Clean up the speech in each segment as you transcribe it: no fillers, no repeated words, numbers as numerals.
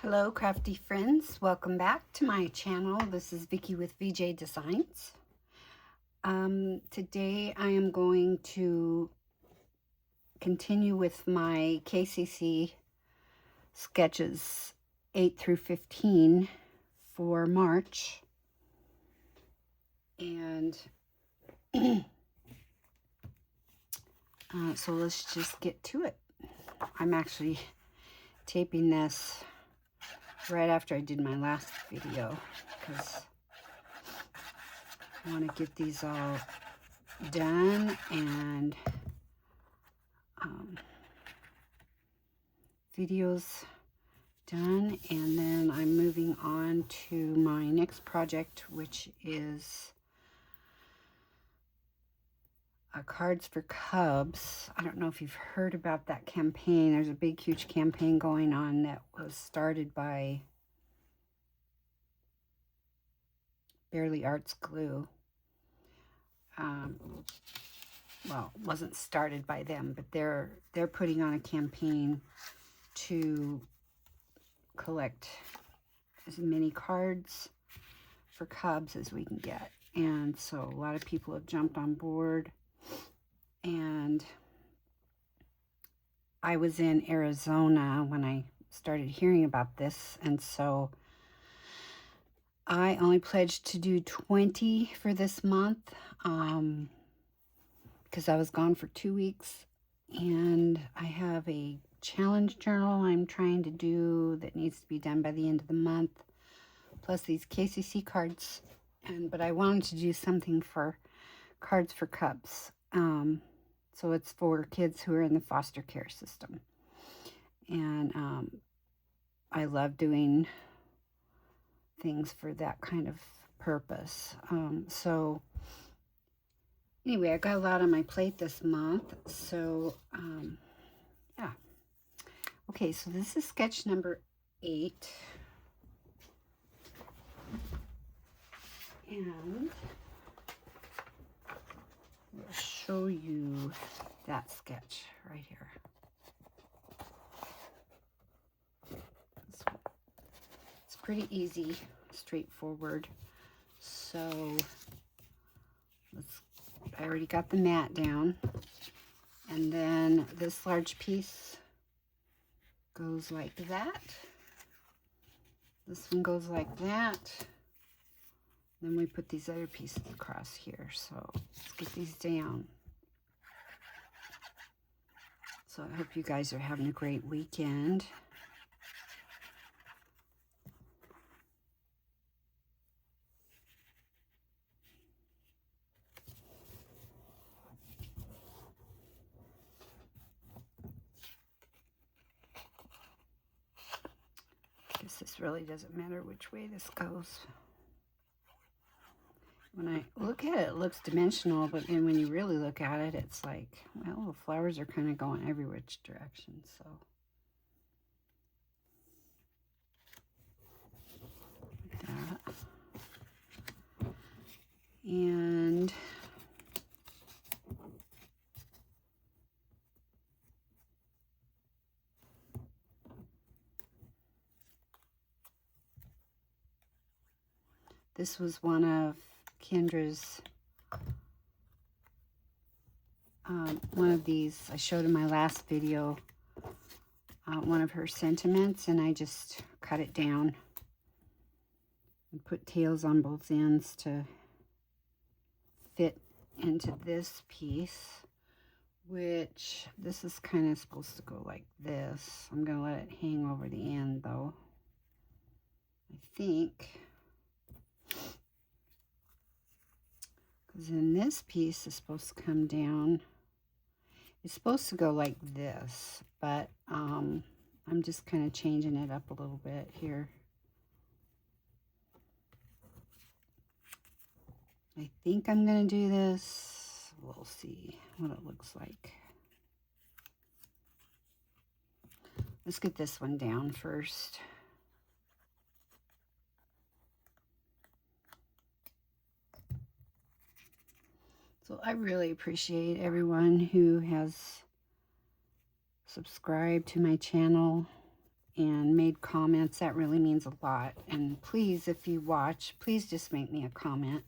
Hello crafty friends, welcome back to my channel. This is Vickie with VJ Designs. Today I am going to continue with my KCC sketches 8 through 15 for March. And so let's just get to it. I'm actually taping this right after I did my last video because I want to get these all done and videos done, and then I'm moving on to my next project, which is cards for cubs. I don't know if you've heard about that campaign. There's a big huge campaign going on that was started by Barely Arts Glue. Well, it wasn't started by them, but they're putting on a campaign to collect as many cards for cubs as we can get. And so a lot of people have jumped on board. And I was in Arizona when I started hearing about this, and so I only pledged to do 20 for this month because I was gone for 2 weeks, and I have a challenge journal I'm trying to do that needs to be done by the end of the month, plus these KCC cards. But I wanted to do something for cards for cubs. So it's for kids who are in the foster care system. And I love doing things for that kind of purpose. So anyway, I got a lot on my plate this month. So yeah. Okay, so this is sketch number 8. And I'll show you that sketch right here. It's pretty easy, straightforward. So I already got the mat down. And then this large piece goes like that. This one goes like that. Then we put these other pieces across here. So let's get these down. So I hope you guys are having a great weekend. I guess this really doesn't matter which way this goes. When I look at it, it looks dimensional, but then when you really look at it, it's like, well, the flowers are kind of going every which direction, so. Like that. And this was one of Kendra's, one of these I showed in my last video, one of her sentiments, and I just cut it down and put tails on both ends to fit into this piece, which this is kind of supposed to go like this. I'm going to let it hang over the end though, I think. Because then this piece is supposed to come down. It's supposed to go like this, but I'm just kind of changing it up a little bit here. I think I'm going to do this. We'll see what it looks like. Let's get this one down first. So I really appreciate everyone who has subscribed to my channel and made comments. That really means a lot. And please, if you watch, please just make me a comment.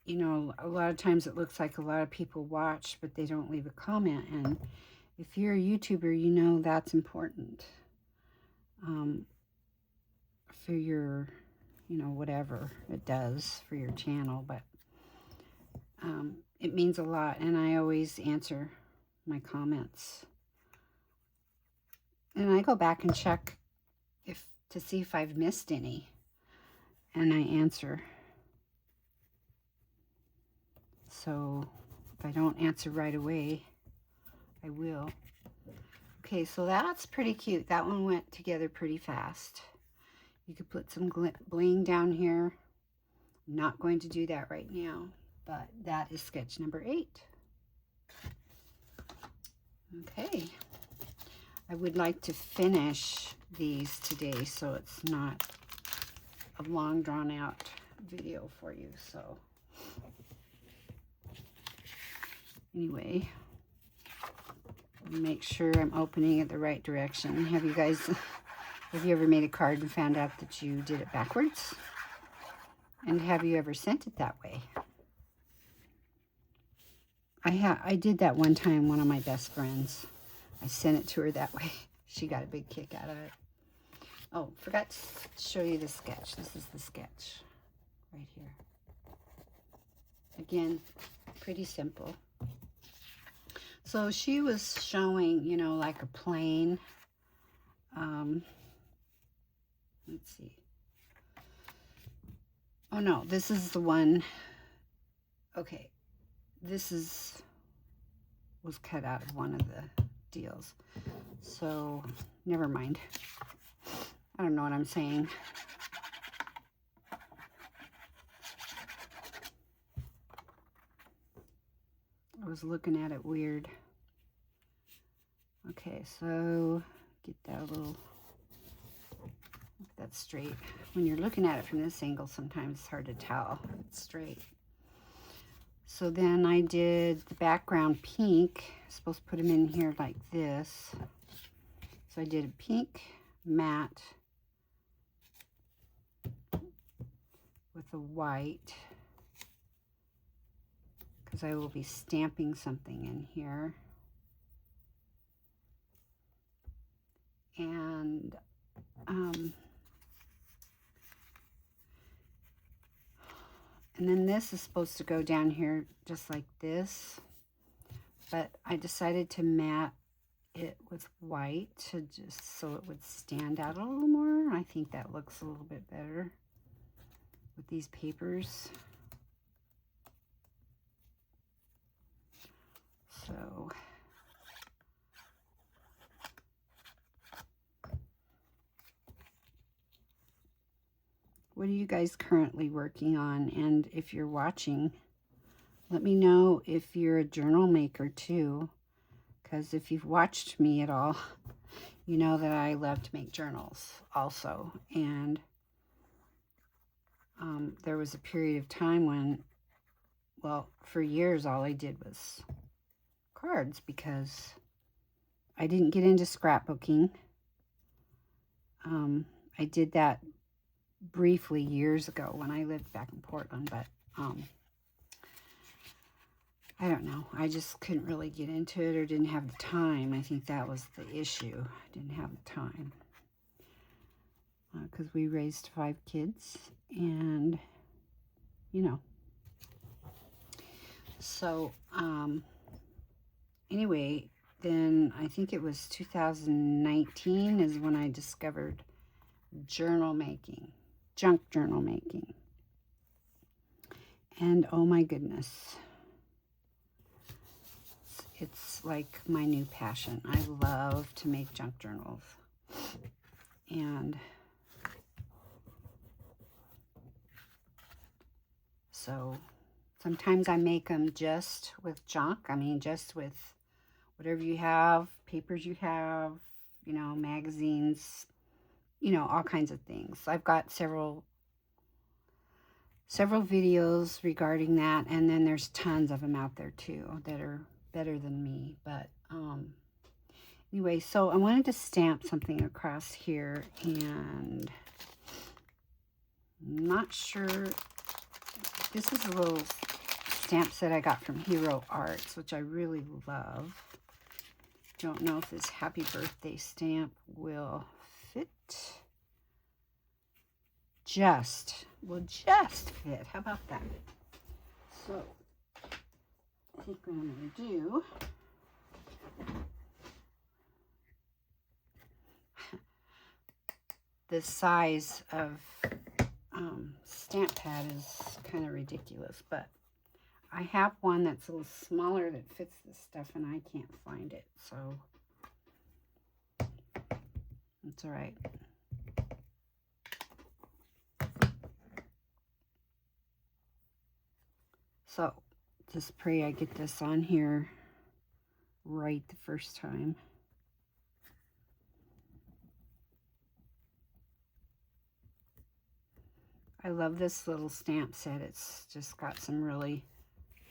You know, a lot of times it looks like a lot of people watch, but they don't leave a comment. And if you're a YouTuber, you know that's important for your, you know, whatever it does for your channel. But it means a lot, and I always answer my comments. And I go back and check to see if I've missed any, and I answer. So if I don't answer right away, I will. Okay, so that's pretty cute. That one went together pretty fast. You could put some bling down here. I'm not going to do that right now, but that is sketch number 8. Okay. I would like to finish these today so it's not a long drawn out video for you. So anyway, make sure I'm opening it the right direction. Have you ever made a card and found out that you did it backwards? And have you ever sent it that way? I did that one time, one of my best friends. I sent it to her that way. She got a big kick out of it. Oh, forgot to show you the sketch. This is the sketch right here. Again, pretty simple. So she was showing, you know, like a plane. Let's see. Oh no, this is the one. Okay, this was cut out of one of the deals. So never mind. I don't know what I'm saying. I was looking at it weird. Okay, so get that a little, that's straight. When you're looking at it from this angle, sometimes it's hard to tell if it's straight. So then I did the background pink. I'm supposed to put them in here like this. So I did a pink matte with a white, because I will be stamping something in here. And then this is supposed to go down here just like this, but I decided to matte it with white to just so it would stand out a little more. I think that looks a little bit better with these papers. So what are you guys currently working on? And if you're watching, let me know if you're a journal maker too, because if you've watched me at all, you know that I love to make journals also. And there was a period of time when, well, for years all I did was cards because I didn't get into scrapbooking. I did that briefly years ago when I lived back in Portland, but I don't know. I just couldn't really get into it or didn't have the time. I think that was the issue. I didn't have the time because we raised 5 kids and, you know. So, anyway, then I think it was 2019 is when I discovered journal making, junk journal making. And oh my goodness, it's like my new passion. I love to make junk journals. And so sometimes I make them just with junk. I mean, just with whatever you have, papers you have, you know, magazines, you know, all kinds of things. I've got several videos regarding that, and then there's tons of them out there too that are better than me. But Anyway, so I wanted to stamp something across here, and I'm not sure. This is a little stamp set I got from Hero Arts, which I really love. Don't know if this happy birthday stamp will fit. Will just fit. How about that? So I think what I'm going to do, the size of stamp pad is kind of ridiculous, but I have one that's a little smaller that fits this stuff, and I can't find it, so it's all right. So just pray I get this on here right the first time. I love this little stamp set. It's just got some really,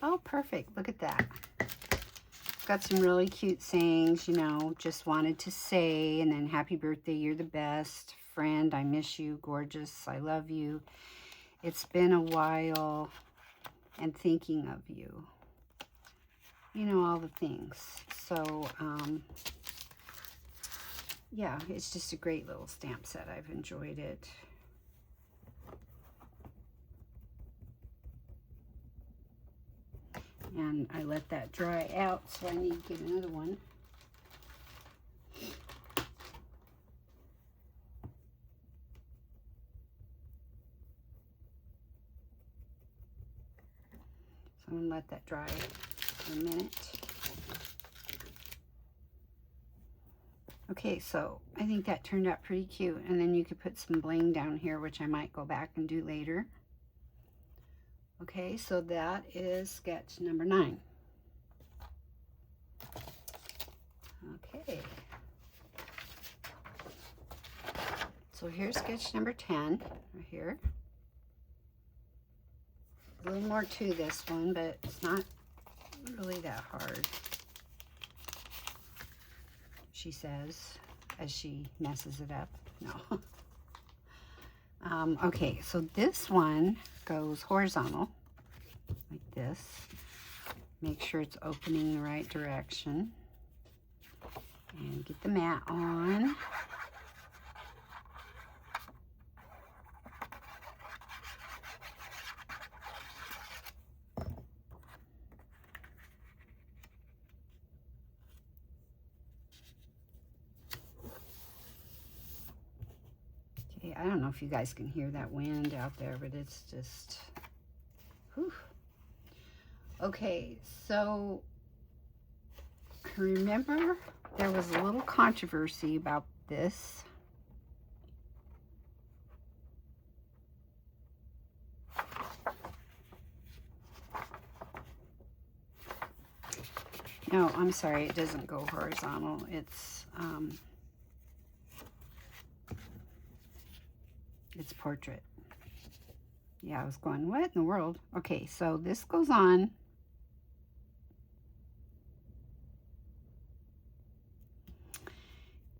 oh, perfect. Look at that. It's got some really cute sayings, you know, just wanted to say, and then happy birthday, you're the best. Friend, I miss you. Gorgeous, I love you. It's been a while, and thinking of you. You know, all the things. So, yeah, it's just a great little stamp set. I've enjoyed it. And I let that dry out, so I need to get another one. So I'm going to let that dry for a minute. Okay, so I think that turned out pretty cute. And then you could put some bling down here, which I might go back and do later. Okay, so that is sketch number 9. Okay. So here's sketch number 10, right here. A little more to this one, but it's not really that hard, she says, as she messes it up. No. Okay, so this one goes horizontal, like this. Make sure it's opening the right direction. And get the mat on. I don't know if you guys can hear that wind out there, but it's just, whew. Okay, so I remember there was a little controversy about this. No, I'm sorry, it doesn't go horizontal. It's portrait. Yeah, I was going, what in the world? Okay, so this goes on.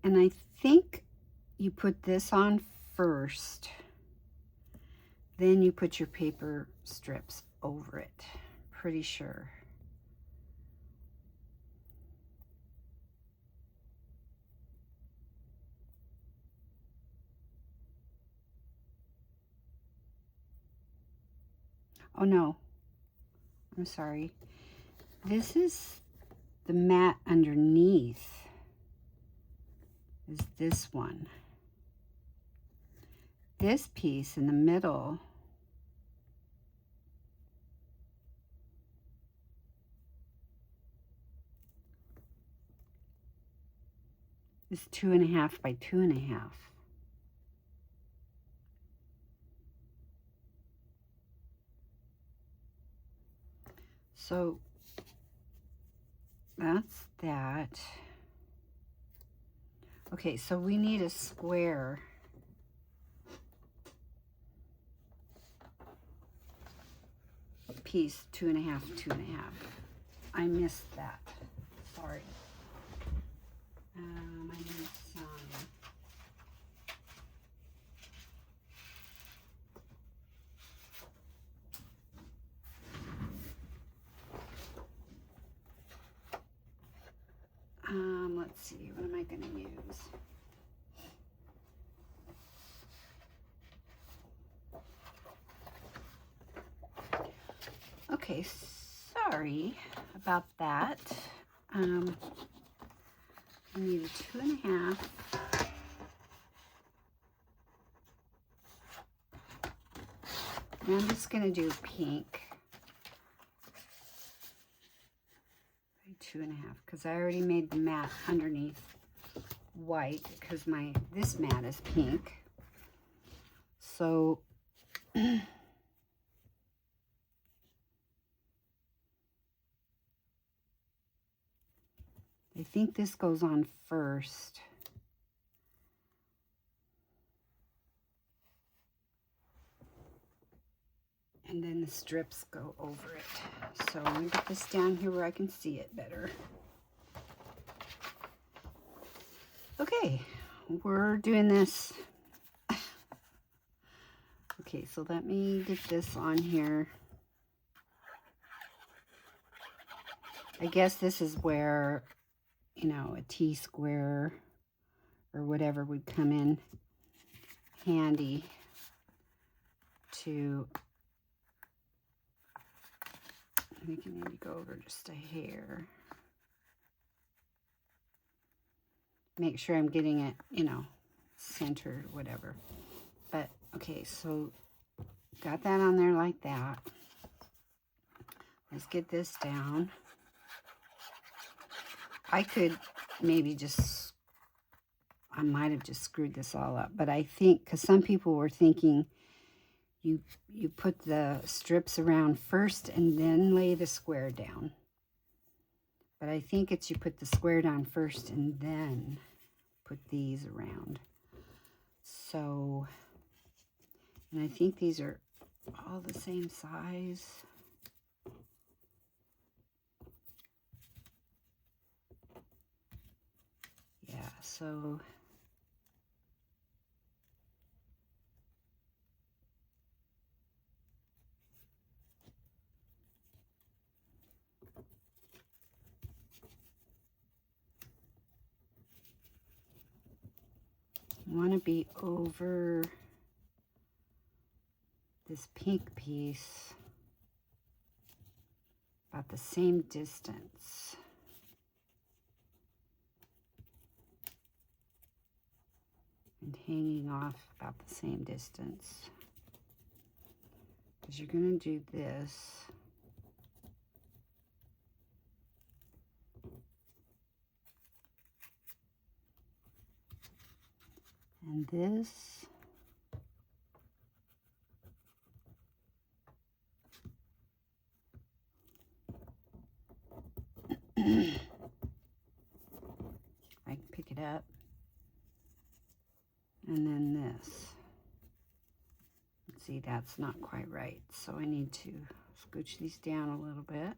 And I think you put this on first. Then you put your paper strips over it. Pretty sure. Oh no, I'm sorry. This is the mat underneath, is this one. This piece in the middle is 2.5 by 2.5. So that's that. Okay, so we need a square. Piece 2.5, 2.5. I missed that. Sorry. see, what am I going to use? Okay, sorry about that. I need a 2.5. And I'm just going to do pink. 2.5, because I already made the mat underneath white because this mat is pink. So I think this goes on first. And then the strips go over it. So I'm going to get this down here where I can see it better. Okay, we're doing this. Okay, so let me get this on here. I guess this is where, you know, a T-square or whatever would come in handy to, I think you need to go over just a hair. Make sure I'm getting it, you know, centered, whatever. But, okay, so got that on there like that. Let's get this down. I could maybe just, I might have just screwed this all up, but I think, because some people were thinking you put the strips around first and then lay the square down. But I think it's you put the square down first and then put these around. So, and I think these are all the same size. Yeah, so you want to be over this pink piece about the same distance. And hanging off about the same distance. Because you're going to do this. And this. I can pick it up. And then this. See, that's not quite right. So I need to scooch these down a little bit.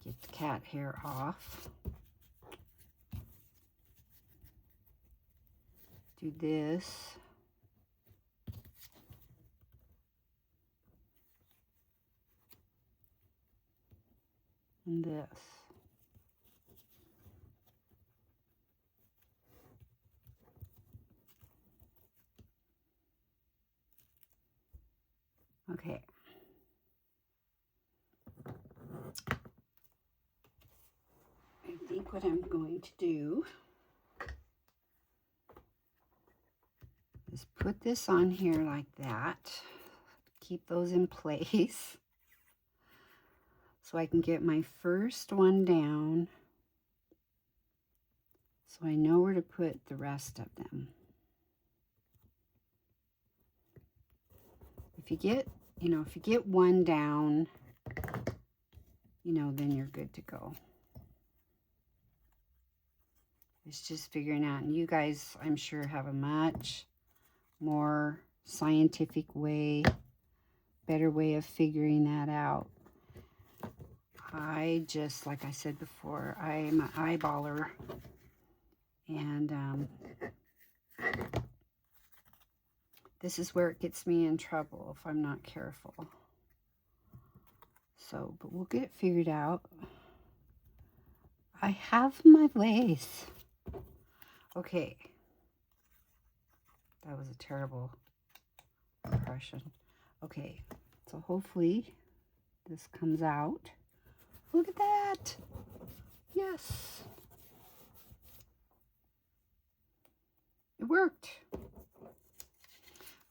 Get the cat hair off. Do this. And this. Okay. I think what I'm going to do is put this on here like that. Keep those in place. So I can get my first one down. So I know where to put the rest of them. If you get, you know, if you get one down, you know, then you're good to go. It's just figuring out, and you guys, I'm sure, have a much more scientific way, better way of figuring that out. I just, like I said before, I'm an eyeballer, and this is where it gets me in trouble if I'm not careful. So, but we'll get it figured out. I have my lace. Okay. That was a terrible impression. Okay, so hopefully this comes out. Look at that. Yes. It worked.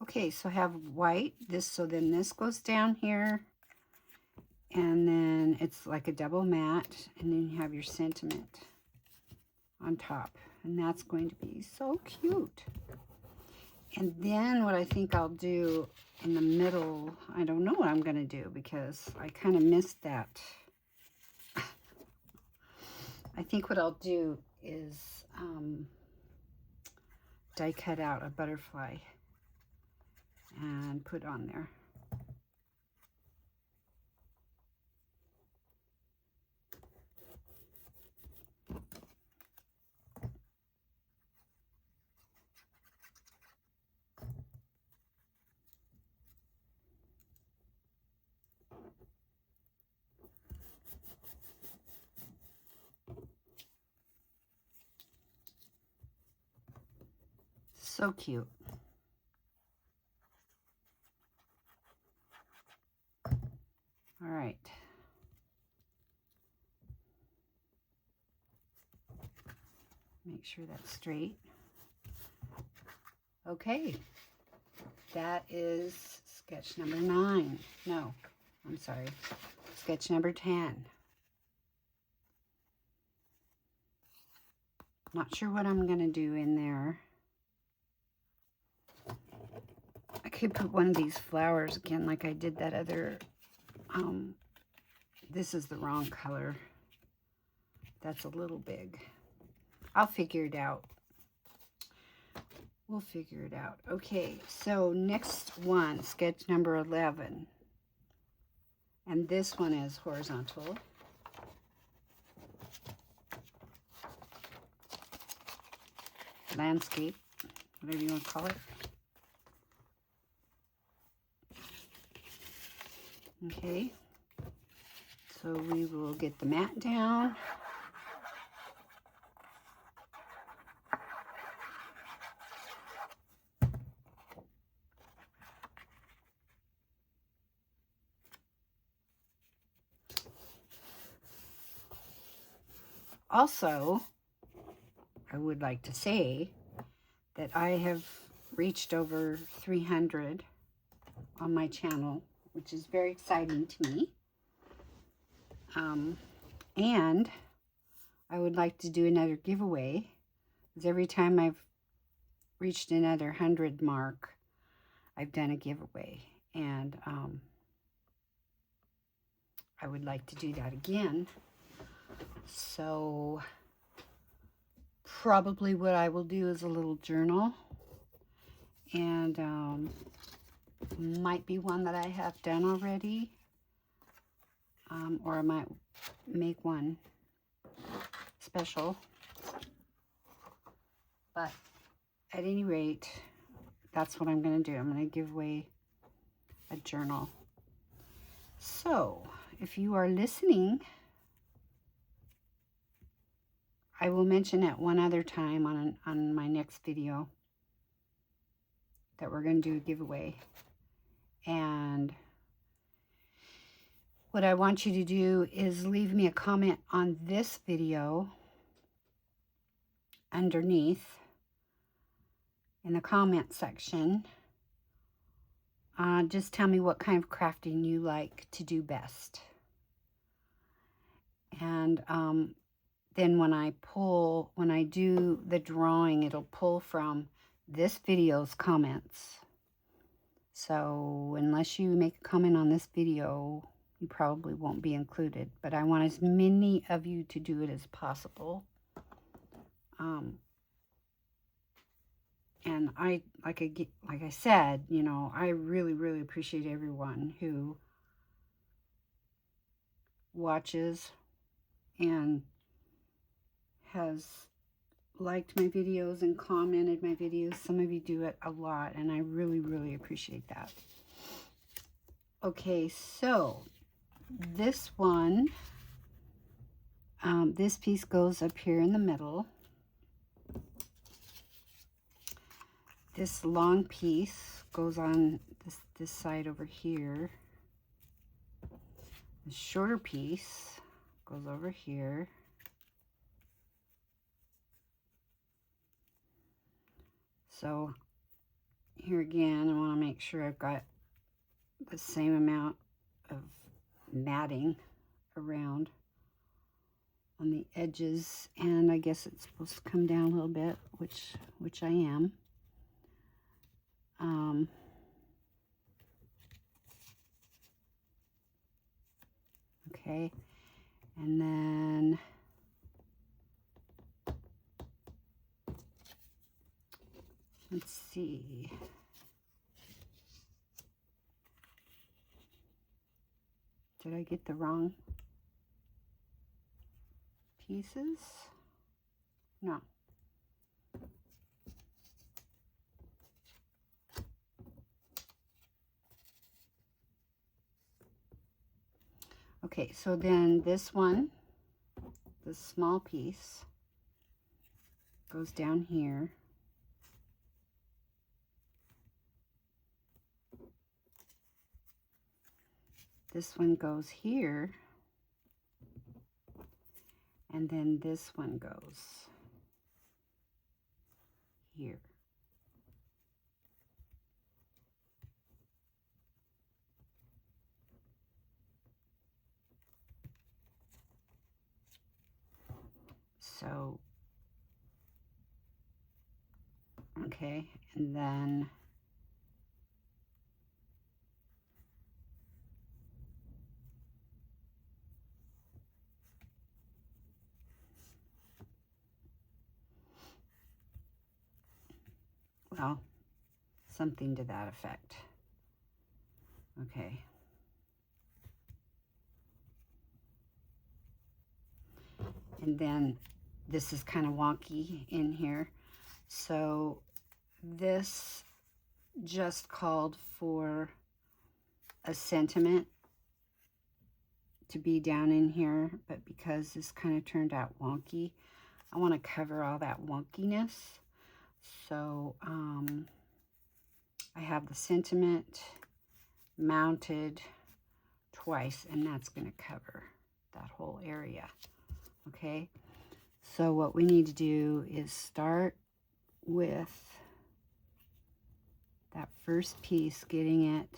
Okay, so I have white. So then this goes down here. And then it's like a double matte. And then you have your sentiment on top. And that's going to be so cute. And then what I think I'll do in the middle, I don't know what I'm going to do because I kind of missed that. I think what I'll do is die cut out a butterfly and put on there. So cute. All right. Make sure that's straight. Okay. That is sketch number 9. No, I'm sorry. Sketch number 10. Not sure what I'm going to do in there. I could put one of these flowers again like I did that other. This is the wrong color. That's a little big. I'll figure it out. We'll figure it out. Okay, so next one, sketch number 11. And this one is horizontal. Landscape, whatever you want to call it. Okay, so we will get the mat down. Also, I would like to say that I have reached over 300 on my channel, which is very exciting to me. And I would like to do another giveaway, because every time I've reached another 100 mark, I've done a giveaway. And I would like to do that again. So probably what I will do is a little journal, and might be one that I have done already, or I might make one special. But at any rate, that's what I'm going to do. I'm going to give away a journal. So if you are listening, I will mention at one other time on my next video that we're going to do a giveaway. And what I want you to do is leave me a comment on this video underneath in the comment section. Just tell me what kind of crafting you like to do best. And then when I do the drawing, it'll pull from this video's comments. So unless you make a comment on this video, you probably won't be included. But I want as many of you to do it as possible. And like I said, you know, I really, really appreciate everyone who watches and has liked my videos and commented my videos. Some of you do it a lot, and I really, really appreciate that. Okay, so this one, this piece goes up here in the middle. This long piece goes on this side over here. The shorter piece goes over here. So here again, I want to make sure I've got the same amount of matting around on the edges, and I guess it's supposed to come down a little bit, which I am. Okay, and then let's see. Did I get the wrong pieces? No. Okay, so then this one, this small piece, goes down here. This one goes here. And then this one goes here. So, okay, and then well, something to that effect. Okay. And then this is kind of wonky in here. So this just called for a sentiment to be down in here, but because this kind of turned out wonky, I want to cover all that wonkiness. So I have the sentiment mounted twice, and that's going to cover that whole area. Okay, so what we need to do is start with that first piece, getting it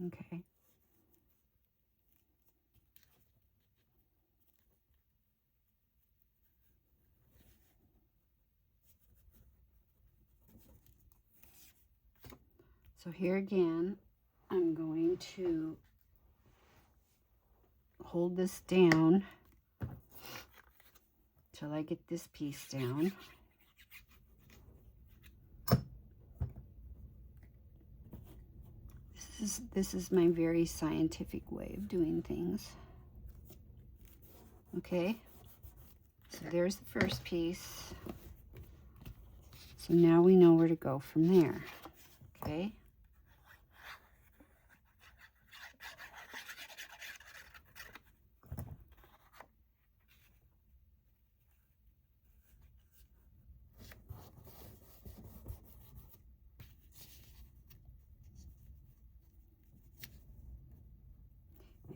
okay. So here again, I'm going to hold this down till I get this piece down. This is my very scientific way of doing things. Okay, so there's the first piece. So now we know where to go from there. Okay.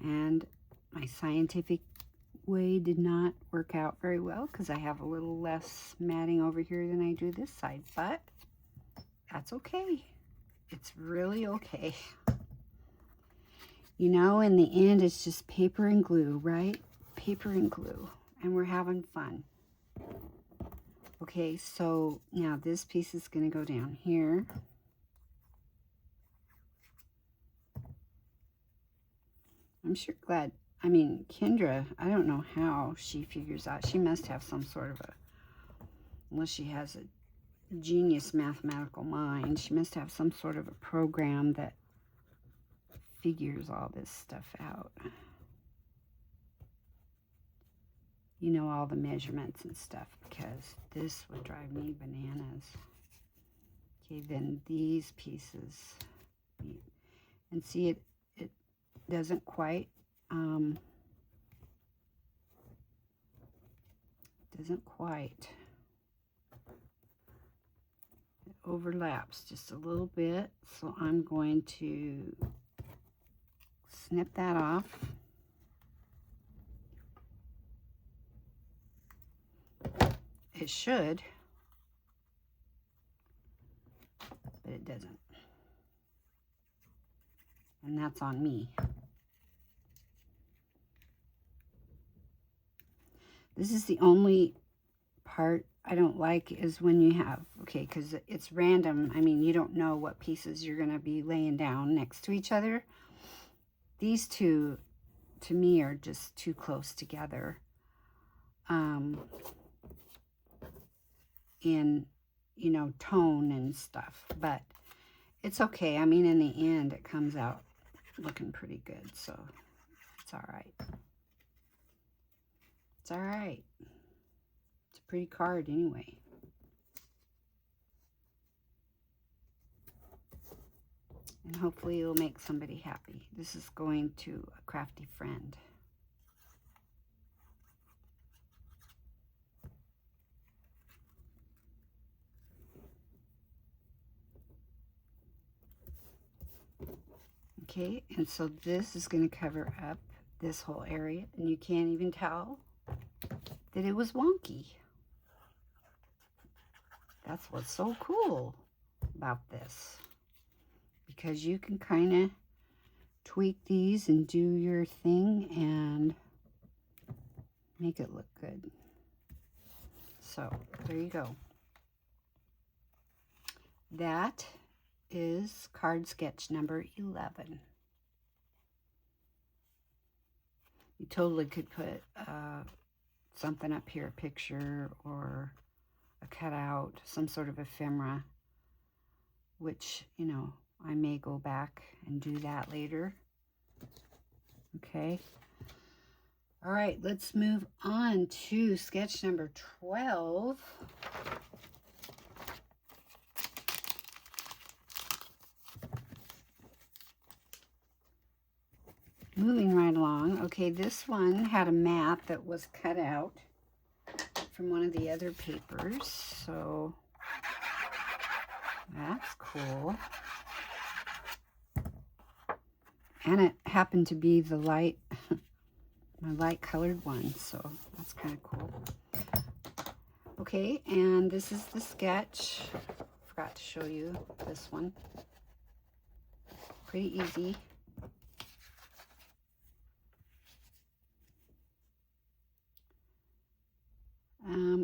And my scientific way did not work out very well because I have a little less matting over here than I do this side, but that's okay. It's really okay. You know, in the end, it's just paper and glue, right? Paper and glue, and we're having fun. Okay, so now this piece is going to go down here. I'm sure glad, I mean, Kendra, I don't know how she figures out. She must have some sort of a, unless she has a genius mathematical mind. She must have some sort of a program that figures all this stuff out. You know, all the measurements and stuff, because this would drive me bananas. Okay, then these pieces. And see, it doesn't quite, it overlaps just a little bit, so I'm going to snip that off. It should, but it doesn't. And that's on me. This is the only part I don't like, is when you have, okay, because it's random. I mean, you don't know what pieces you're going to be laying down next to each other. These two, to me, are just too close together. In, you know, tone and stuff, but it's okay. I mean, in the end, it comes out looking pretty good, so it's all right. It's all right. It's a pretty card anyway. And hopefully it'll make somebody happy. This is going to a crafty friend. Okay, and so this is going to cover up this whole area, and you can't even tell that it was wonky. That's what's so cool about this, because you can kind of tweak these and do your thing and make it look good. So there you go. That is card sketch number 11. You totally could put something up here, a picture or a cutout, some sort of ephemera, which, you know, I may go back and do that later. Okay. All right, let's move on to sketch number 12. Moving right along. Okay, this one had a mat that was cut out from one of the other papers, so that's cool. And it happened to be the light, my light colored one, so that's kind of cool. Okay, and this is the sketch. Forgot to show you this one. Pretty easy.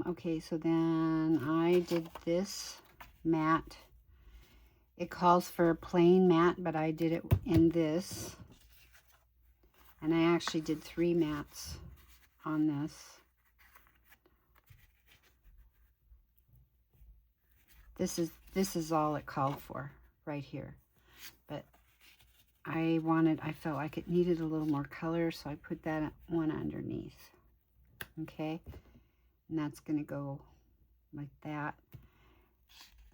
Okay, so then I did this mat. It calls for a plain mat, but I did it in this. And I actually did 3 mats on this. This is all it called for right here. But I felt like it needed a little more color, so I put that one underneath. Okay? And that's going to go like that.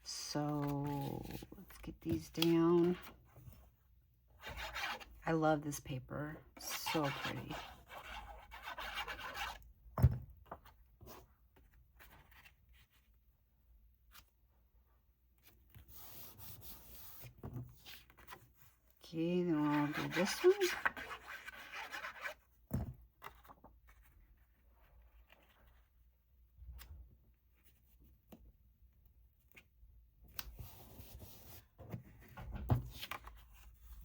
So let's get these down. I love this paper. So pretty. Okay, then I'll do this one.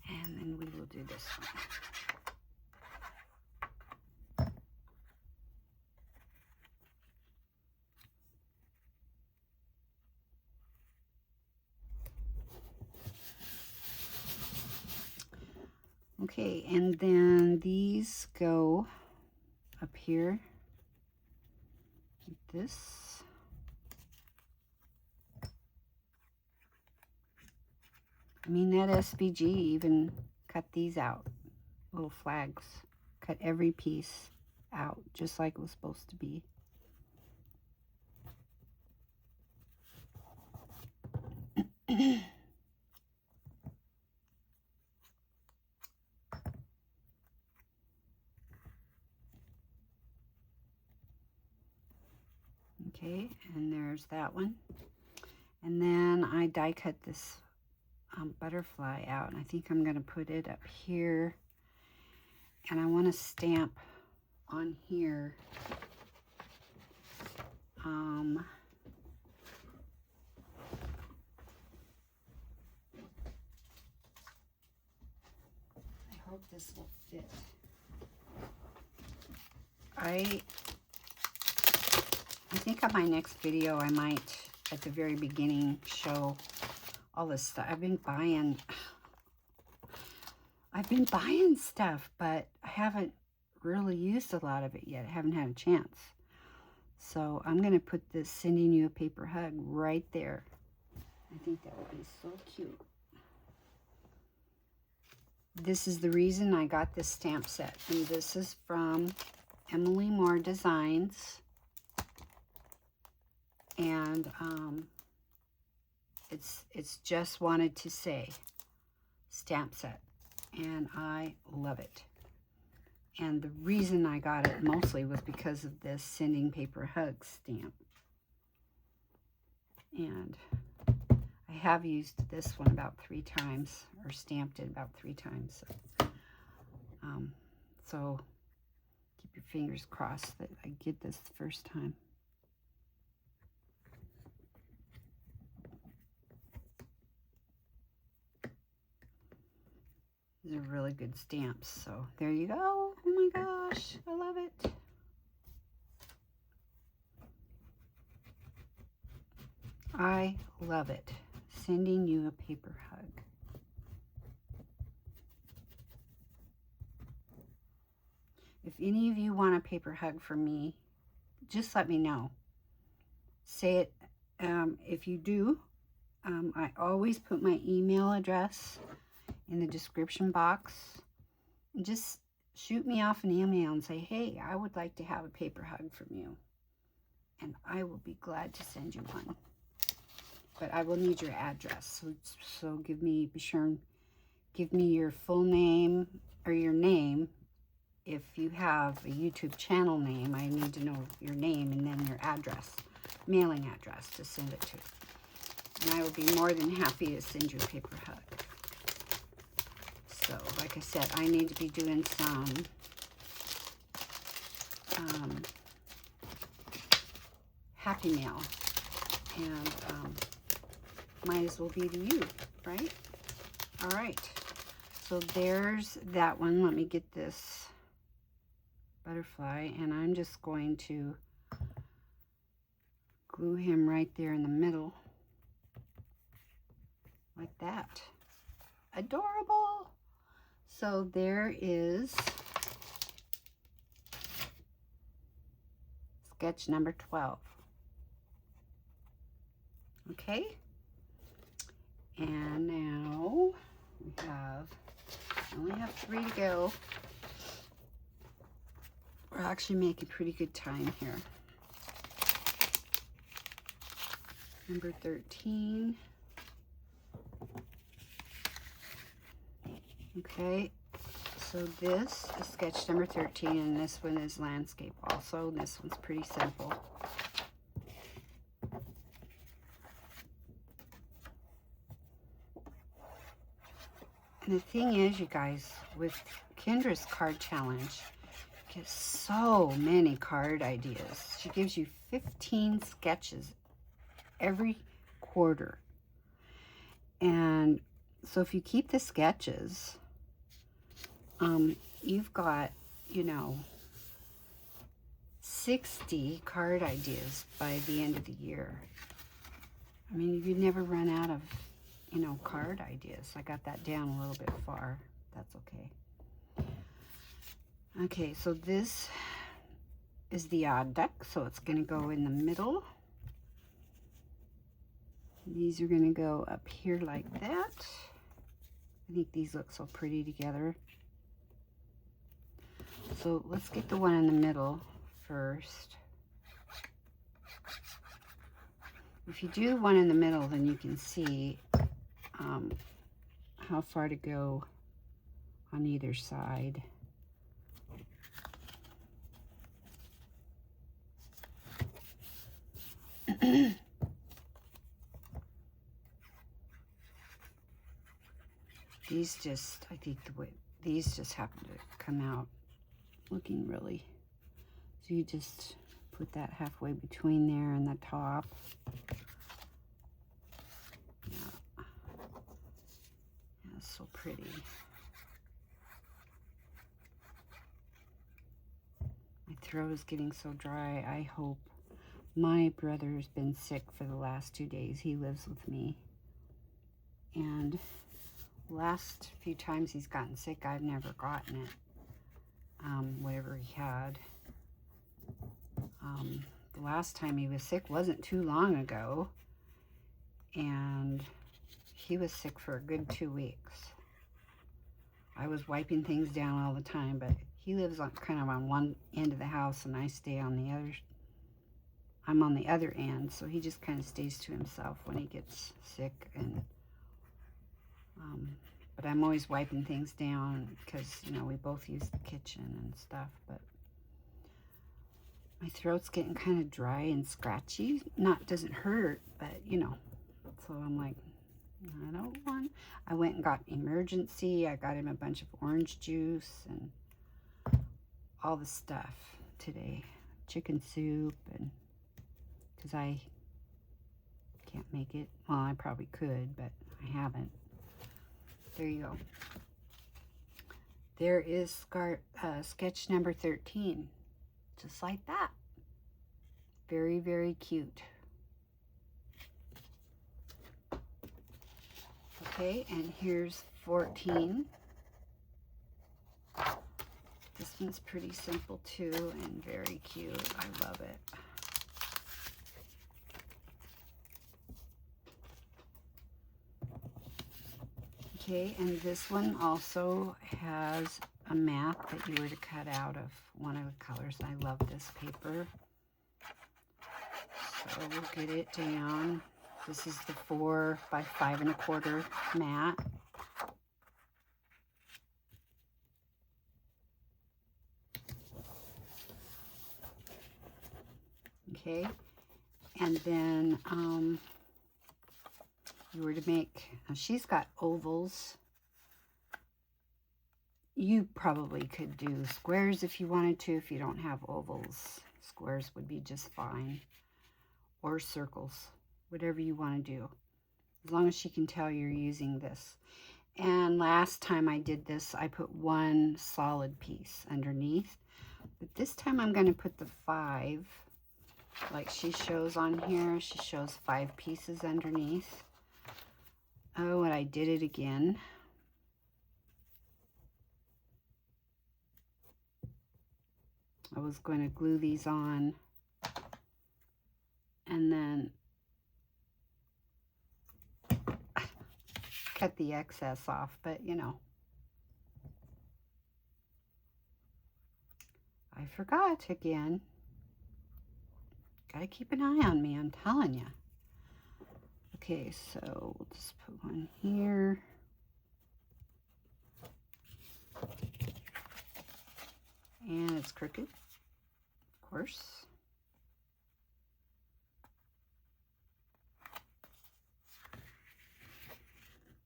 And then we will do this one. Okay, and then these go up here like this. I mean, that SVG even cut these out, little flags. Cut every piece out, just like it was supposed to be. Okay, and there's that one. And then I die cut this butterfly out, and I think I'm going to put it up here. And I want to stamp on here. I hope this will fit. I think on my next video, I might, at the very beginning, show all this stuff. I've been buying stuff, but I haven't really used a lot of it yet. I haven't had a chance. So I'm going to put this Sending You a Paper Hug right there. I think that would be so cute. This is the reason I got this stamp set. And this is from Emily Moore Designs. And it's just wanted to say stamp set. And I love it. And the reason I got it mostly was because of this Sending Paper Hug stamp. And I have used this one about 3 times, or stamped it about 3 times. So keep your fingers crossed that I get this the first time. These are really good stamps, so there you go. Oh my gosh, I love it. I love it. Sending You a Paper Hug. If any of you want a paper hug from me, just let me know. Say it. If you do, I always put my email address in the description box. And just shoot me off an email and say, hey, I would like to have a paper hug from you. And I will be glad to send you one. But I will need your address. So be sure and give me your full name, or your name. If you have a YouTube channel name, I need to know your name and then your address, mailing address to send it to. And I will be more than happy to send you a paper hug. So, like I said, I need to be doing some Happy Mail. And might as well be to you, right? All right. So there's that one. Let me get this butterfly, and I'm just going to glue him right there in the middle, like that. Adorable. So there is sketch number 12. Okay. And now we only have 3 to go. We're actually making pretty good time here. Number 13. Okay, so this is sketch number 13, and this one is landscape also. This one's pretty simple. And the thing is, you guys, with Kendra's card challenge, you get so many card ideas. She gives you 15 sketches every quarter. And so if you keep the sketches, you've got, 60 card ideas by the end of the year. I mean, you'd never run out of, card ideas. I got that down a little bit far. That's okay. Okay, so this is the odd duck, so it's going to go in the middle. These are going to go up here like that. I think these look so pretty together. So let's get the one in the middle first. If you do one in the middle, then you can see how far to go on either side. These just, I think these just happen to come out looking really, so you just put that halfway between there and the top. Yeah, that's so pretty. My throat is getting so dry. I hope. My brother's been sick for the last 2 days. He lives with me, and last few times he's gotten sick, I've never gotten it. Whatever he had. The last time he was sick wasn't too long ago, and he was sick for a good 2 weeks. I was wiping things down all the time, but he lives on kind of on one end of the house, and I stay on the other. I'm on the other end, so he just kind of stays to himself when he gets sick. And but I'm always wiping things down because, you know, we both use the kitchen and stuff. But my throat's getting kind of dry and scratchy. Doesn't hurt, but, you know. So I'm like, I don't want. I went and got emergency. I got him a bunch of orange juice and all the stuff today. Chicken soup, and because I can't make it. Well, I probably could, but I haven't. There you go. There is sketch number 13. Just like that. Very, very cute. Okay, and here's 14. This one's pretty simple too, and very cute. I love it. Okay, and this one also has a map that you were to cut out of one of the colors. I love this paper. So we'll get it down. This is the 4 by 5 1/4 mat. Okay, and then you were to make, she's got ovals. You probably could do squares if you wanted to. If you don't have ovals, squares would be just fine. Or circles, whatever you want to do. As long as she can tell you're using this. And last time I did this, I put one solid piece underneath. But this time I'm going to put the 5, like she shows on here. She shows 5 pieces underneath. Oh, and I did it again. I was going to glue these on and then cut the excess off, but you know, I forgot again. Gotta keep an eye on me, I'm telling you. Okay, so we'll just put one here. And it's crooked, of course.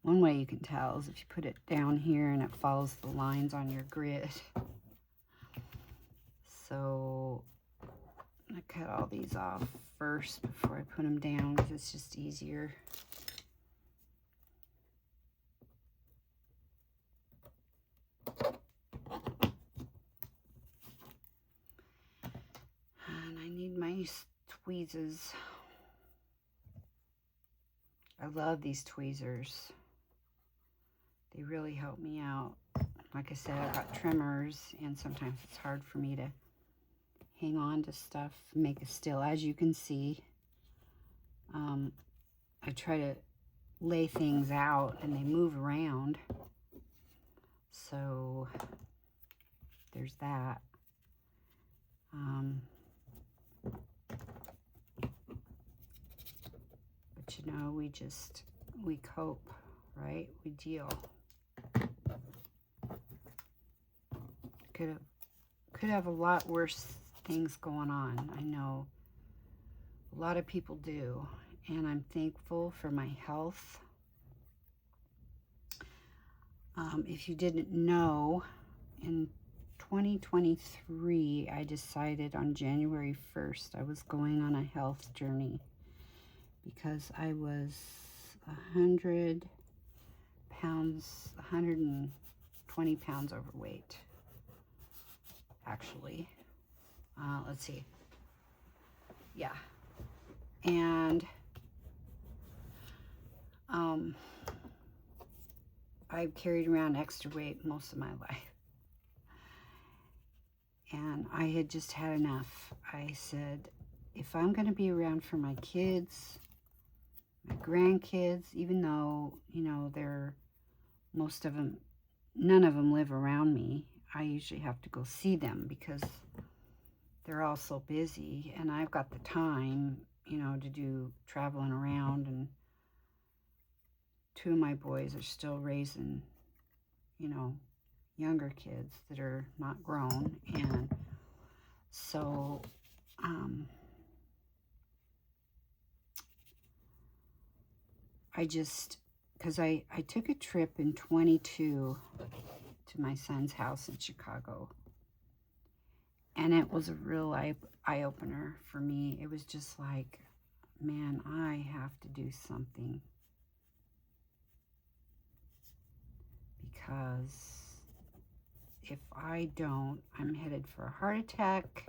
One way you can tell is if you put it down here and it follows the lines on your grid. So I'm going to cut all these off first before I put them down because it's just easier. And I need my tweezers. I love these tweezers. They really help me out. Like I said, I've got trimmers, and sometimes it's hard for me to hang on to stuff, make it still. As you can see, I try to lay things out, and they move around. So there's that. But you know, we cope, right? We deal. Could have a lot worse things going on. I know a lot of people do, and I'm thankful for my health. If you didn't know, in 2023, I decided on January 1st I was going on a health journey because I was 100 pounds, 120 pounds overweight, actually. Let's see. Yeah. And I've carried around extra weight most of my life. And I had just had enough. I said, if I'm going to be around for my kids, my grandkids, even though, you know, most of them, none of them live around me. I usually have to go see them because they're all so busy, and I've got the time, you know, to do traveling around, and 2 of my boys are still raising, you know, younger kids that are not grown. And so because I took a trip in 22 to my son's house in Chicago, and it was a real eye-opener for me. It was just like, man, I have to do something, because if I don't, I'm headed for a heart attack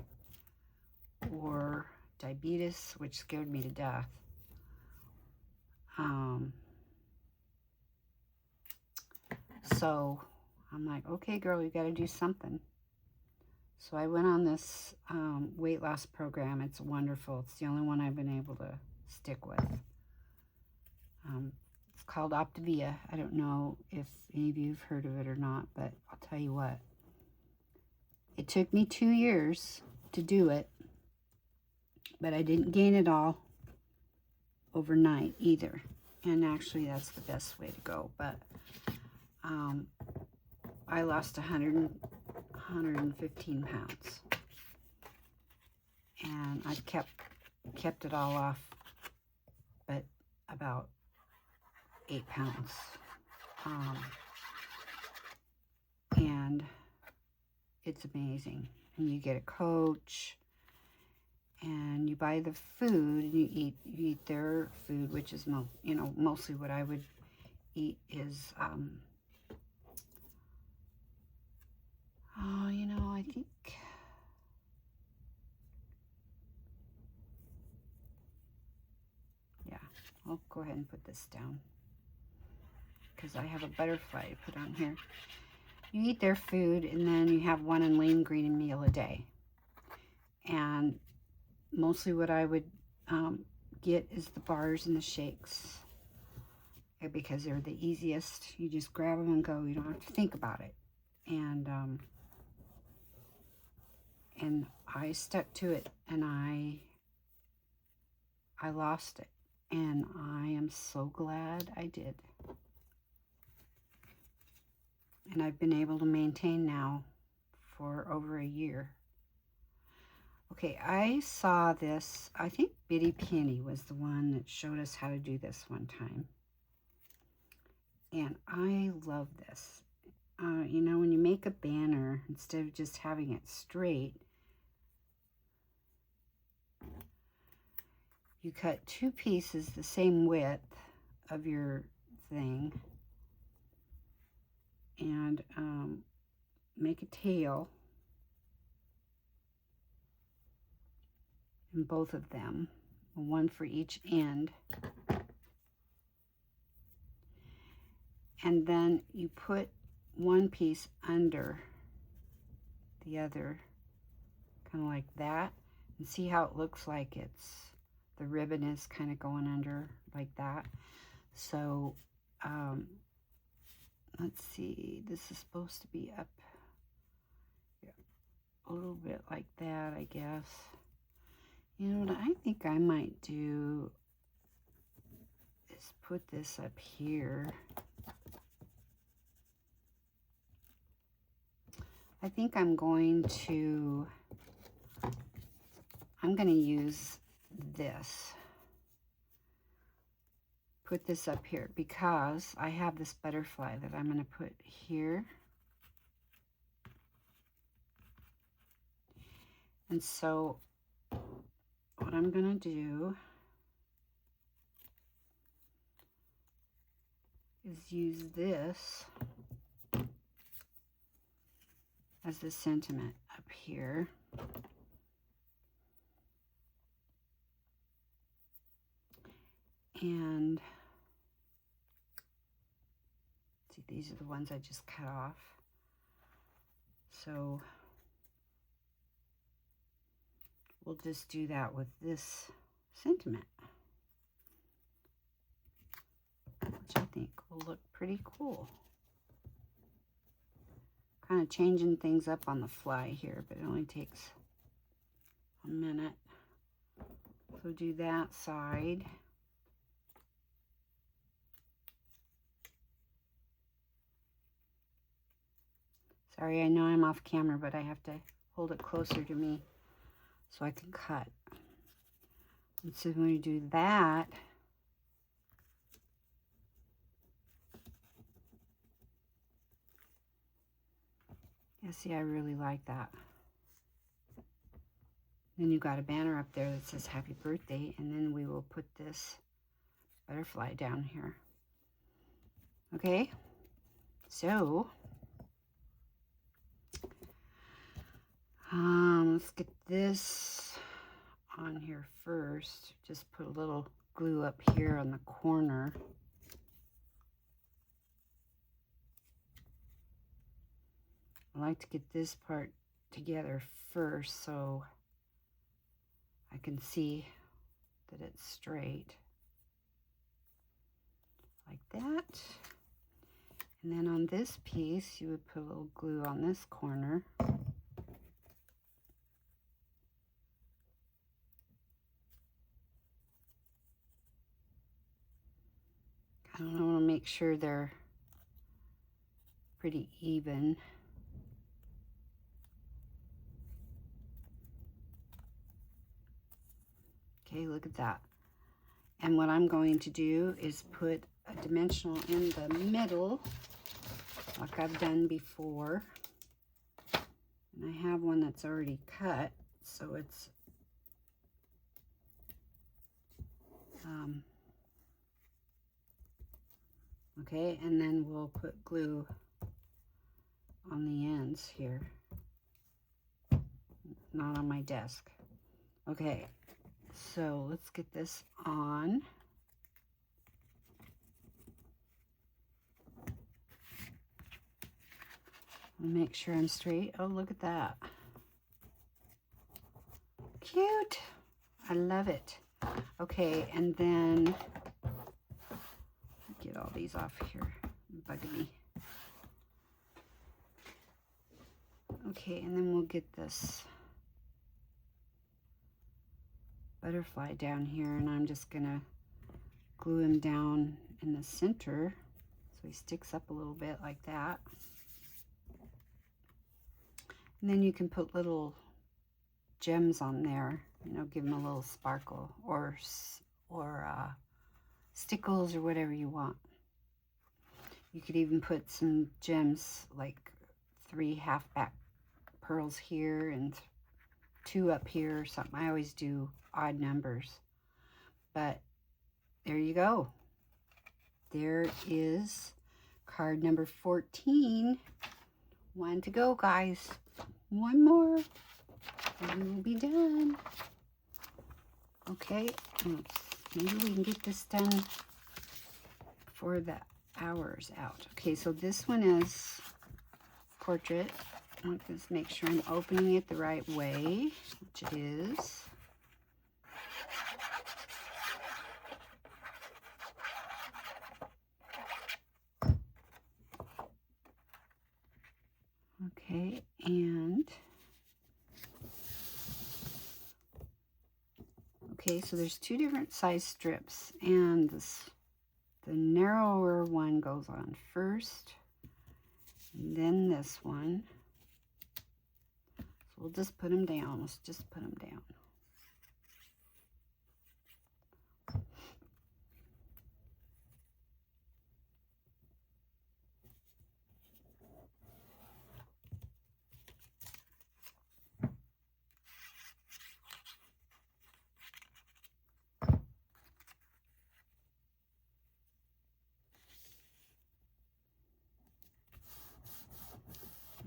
or diabetes, which scared me to death. So I'm like, okay, girl, you got to do something. So I went on this weight loss program. It's wonderful. It's the only one I've been able to stick with. It's called Optavia. I don't know if any of you have heard of it or not, but I'll tell you what. It took me 2 years to do it, but I didn't gain it all overnight either. And actually, that's the best way to go. But I lost 115 pounds, and I've kept it all off, but about 8 pounds. And it's amazing. And you get a coach, and you buy the food, and you eat their food, which is mostly what I would eat is I think I'll go ahead and put this down because I have a butterfly to put on here. You eat their food, and then you have 1 lean green meal a day. And mostly what I would get is the bars and the shakes, because they're the easiest. You just grab them and go. You don't have to think about it. And I stuck to it, and I lost it. And I am so glad I did. And I've been able to maintain now for over a year. Okay, I saw this. I think Bitty Penny was the one that showed us how to do this one time. And I love this. When you make a banner, instead of just having it straight, you cut 2 pieces the same width of your thing, and make a tail in both of them, 1 for each end. And then you put 1 piece under the other, kind of like that, and see how it looks like the ribbon is kind of going under like that. So let's see, this is supposed to be up a little bit like that, I guess. You know what I think I might do is put this up here. I think I'm going to use this. Put this up here because I have this butterfly that I'm going to put here. And so what I'm going to do is use this as the sentiment up here. And see, these are the ones I just cut off. So we'll just do that with this sentiment, which I think will look pretty cool. Kind of changing things up on the fly here, but it only takes a minute. So do that side. Sorry, I know I'm off camera, but I have to hold it closer to me so I can cut. And so when we do that, yeah, see, I really like that. Then you got a banner up there that says happy birthday, and then we will put this butterfly down here. Okay, so let's get this on here first. Just put a little glue up here on the corner. I like to get this part together first so I can see that it's straight. Like that. And then on this piece, you would put a little glue on this corner. I want to make sure they're pretty even. Okay, look at that. And what I'm going to do is put a dimensional in the middle, like I've done before. And I have one that's already cut, so it's okay, and then we'll put glue on the ends here. Not on my desk. Okay, so let's get this on. Make sure I'm straight. Oh, look at that. Cute. I love it. Okay, and then get all these off here. Bugging me. Okay, and then we'll get this butterfly down here, and I'm just gonna glue him down in the center so he sticks up a little bit like that. And then you can put little gems on there, you know, give them a little sparkle, or stickles or whatever you want. You could even put some gems, like 3 half-back pearls here and 2 up here or something. I always do odd numbers. But there you go. There is card number 14. 1 to go, guys. 1 more and we will be done. Okay, maybe we can get this done before the hour's out. Okay, so this one is portrait. Let's make sure I'm opening it the right way, which it is. Okay, and okay, so there's two different size strips, and the narrower one goes on first, and then this one. So we'll just put them down. Let's just put them down.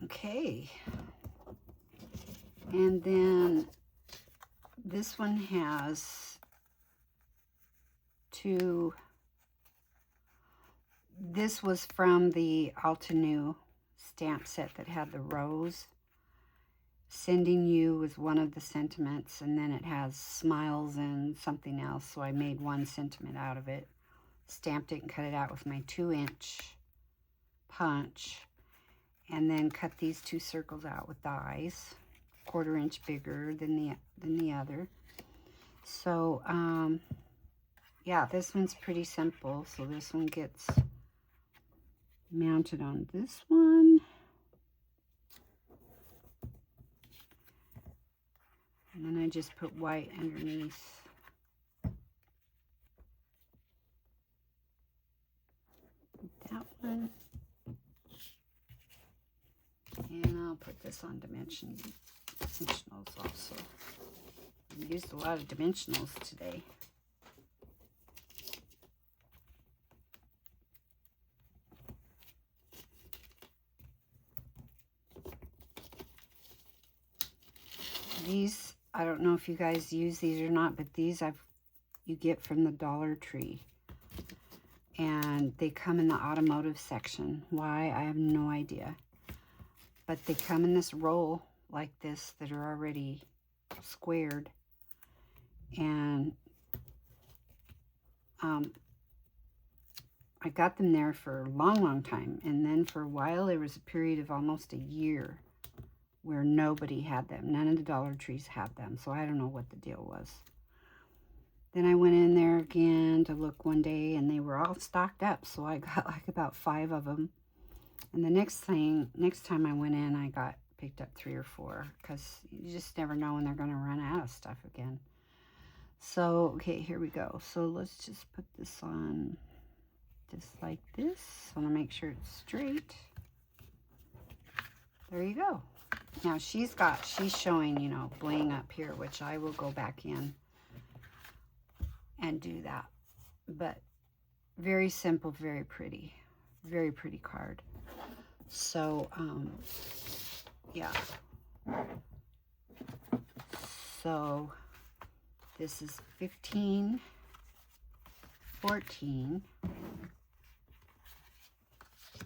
Okay, and then this one has two. This was from the Altenew stamp set that had the rose. Sending you was one of the sentiments, and then it has smiles and something else, so I made one sentiment out of it, stamped it and cut it out with my 2-inch punch, and then cut these two circles out with dies, 1/4 inch bigger than the other. So yeah, this one's pretty simple. So this one gets mounted on this one, and then I just put white underneath. That one, and I'll put this on dimensionals also. I used a lot of dimensionals today. These, I don't know if you guys use these or not, but these you get from the Dollar Tree. And they come in the automotive section. Why? I have no idea. But they come in this roll like this that are already squared. And I got them there for a long, long time. And then for a while, there was a period of almost a year where nobody had them. None of the Dollar Trees had them. So I don't know what the deal was. Then I went in there again to look one day, and they were all stocked up. So I got like about 5 of them. And the next time I went in, I picked up 3 or 4, because you just never know when they're going to run out of stuff again. So, okay, here we go. So let's just put this on just like this. I want to make sure it's straight. There you go. Now she's showing, you know, bling up here, which I will go back in and do that. But very simple, very pretty card. So yeah, so this is 15, 14,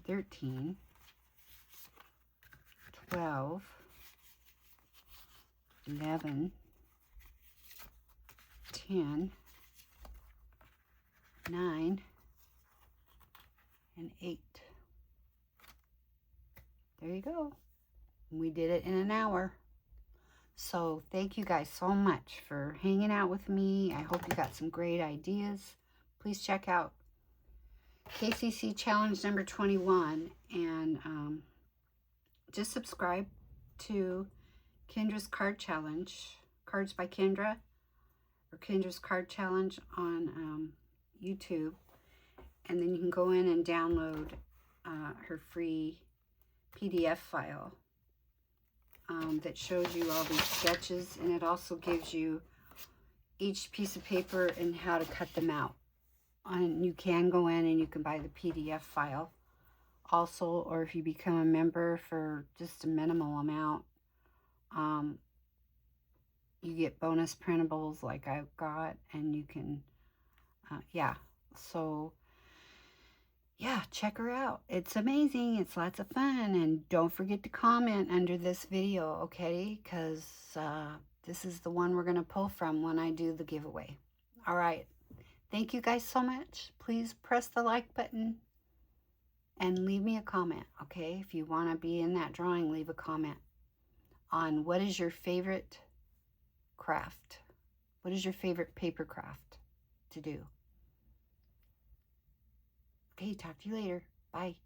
13, 12, 11, 10, 9, and 8. There you go. We did it in an hour. So thank you guys so much for hanging out with me. I hope you got some great ideas. Please check out KCC Challenge number 21, and just subscribe to Kendra's Card Challenge, Cards by Kendra, or Kendra's Card Challenge on YouTube. And then you can go in and download her free PDF file that shows you all these sketches, and it also gives you each piece of paper and how to cut them out. And you can go in and you can buy the PDF file also, or if you become a member for just a minimal amount, you get bonus printables like I've got, and you can, yeah, so yeah, check her out. It's amazing. It's lots of fun. And don't forget to comment under this video, okay? Because this is the one we're going to pull from when I do the giveaway. All right. Thank you guys so much. Please press the like button And leave me a comment, okay? If you want to be in that drawing, leave a comment on what is your favorite craft. What is your favorite paper craft to do? Okay, talk to you later. Bye.